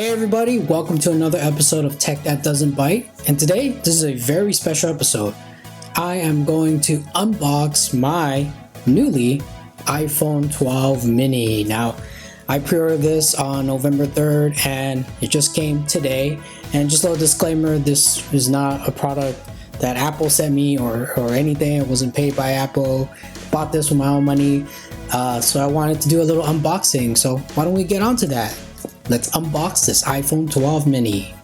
Hey everybody, welcome to another episode of Tech That Doesn't Bite. And today, this is a very special episode. I am going to unbox my newly iPhone 12 mini. Now, I pre-ordered this on November 3rd and it just came today. And just a little disclaimer, this is not a product that Apple sent me or anything. It wasn't paid by Apple. Bought this with my own money. So I wanted to do a little unboxing. So why don't we get on to that? Let's unbox this iPhone 12 mini.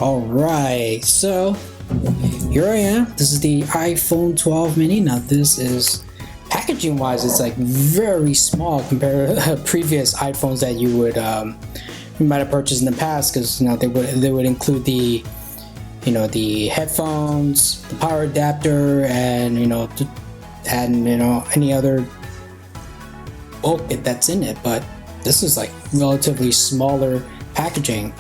Alright, so here I am. This is the iPhone 12 mini. Now this is, packaging wise, it's like very small compared to previous iPhones that you might have purchased in the past, because they would include the the headphones, the power adapter, and any other bulk that's in it. But this is like relatively smaller packaging.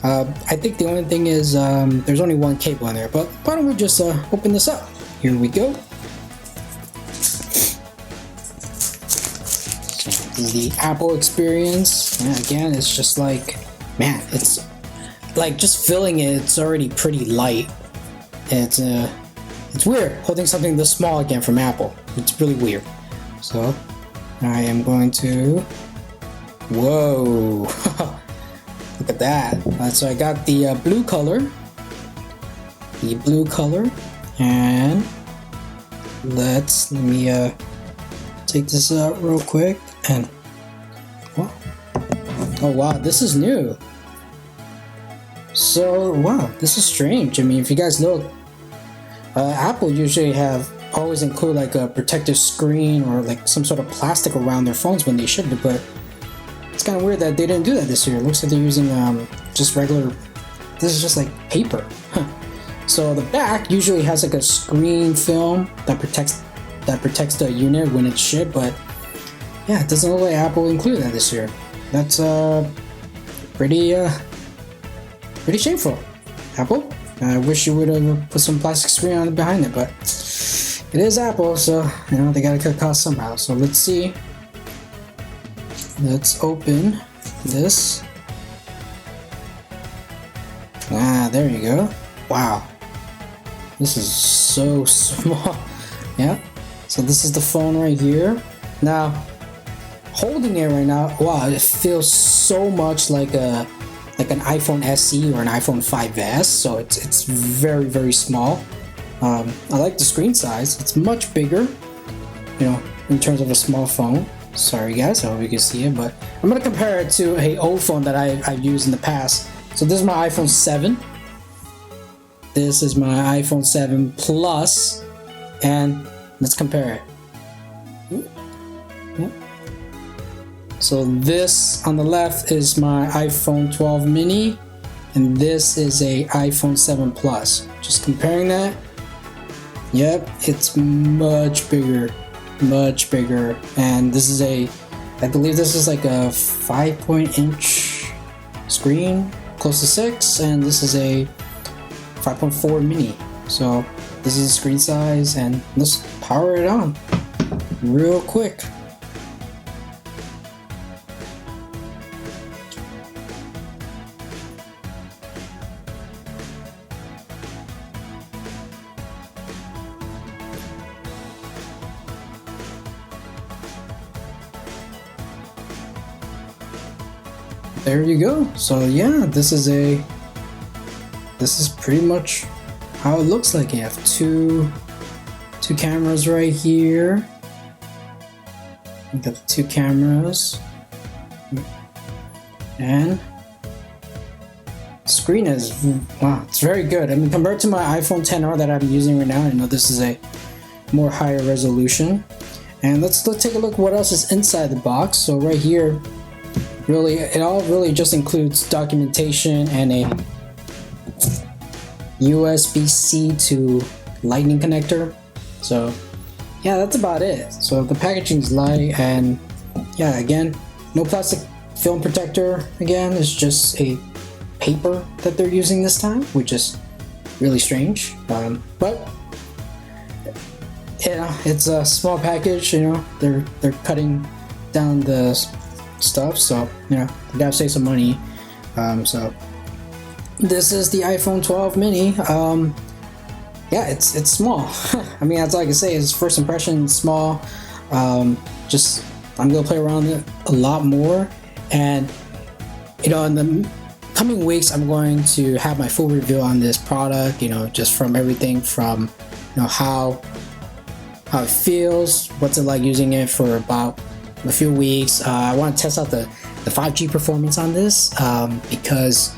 I think the only thing is there's only one cable in there, but why don't we just open this up? Here we go. So this is the Apple experience. And again, it's just like, man, it's like just filling it, it's already pretty light. It's weird holding something this small again from Apple. It's really weird. So I am going to, whoa, look at that. So I got the blue color, and let me take this out real quick. And oh wow, this is new. So wow, this is strange. I mean, if you guys know, Apple usually always include like a protective screen or like some sort of plastic around their phones when they ship it, but it's kind of weird that they didn't do that this year. It looks like they're using just regular, this is just like paper. So the back usually has like a screen film that protects the unit when it's shipped, but yeah, it doesn't look like Apple included that this year. That's pretty shameful, Apple. I wish you would have put some plastic screen on behind it, but it is Apple, so they gotta cut costs somehow. So let's see. Let's open this. There you go. Wow, this is so small. Yeah. So this is the phone right here. Now, holding it right now, wow, it feels so much like an iPhone SE or an iPhone 5S. So it's very, very small. I like the screen size. It's much bigger, in terms of a small phone. Sorry guys, I hope you can see it, but I'm gonna compare it to a old phone that I've used in the past. So this is my iPhone 7. This is my iPhone 7 Plus, and let's compare it. Yep. So this on the left is my iPhone 12 mini, and this is a iPhone 7 Plus. Just comparing that. Yep, it's much bigger, and this is I believe this is like a 5-inch screen, close to 6, and this is a 5.4 mini. So this is the screen size, and let's power it on real quick. There you go. So yeah, this is pretty much how it looks like. You have two cameras right here. You got the two cameras, and the screen is, wow, it's very good. I mean, compared to my iPhone XR that I'm using right now, I know this is a more higher resolution. And let's take a look what else is inside the box. So right here, it all really just includes documentation and a USB-C to Lightning connector. So yeah, that's about it. So the packaging is light, and yeah, again, no plastic film protector. Again, it's just a paper that they're using this time, which is really strange. But it's a small package. They're cutting down the stuff, so they gotta save some money. So this is the iPhone 12 mini. Yeah, it's small. I mean, that's all I can say is first impression, small. Just I'm gonna play around with it a lot more, and you know, in the coming weeks, I'm going to have my full review on this product. You know, just from everything from, you know, how it feels, what's it like using it for about a few weeks. I want to test out the 5G performance on this, because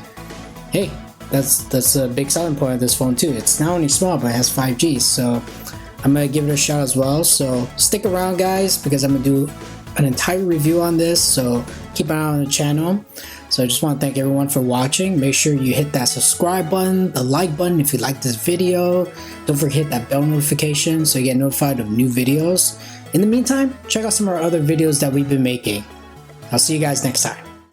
hey, that's a big selling point of this phone too. It's not only small, but it has 5G, so I'm gonna give it a shot as well. So stick around, guys, because I'm gonna do an entire review on this, so keep an eye on the channel. So I just want to thank everyone for watching. Make sure you hit that subscribe button, the like button if you like this video. Don't forget to hit that bell notification so you get notified of new videos. In the meantime, check out some of our other videos that we've been making. I'll see you guys next time.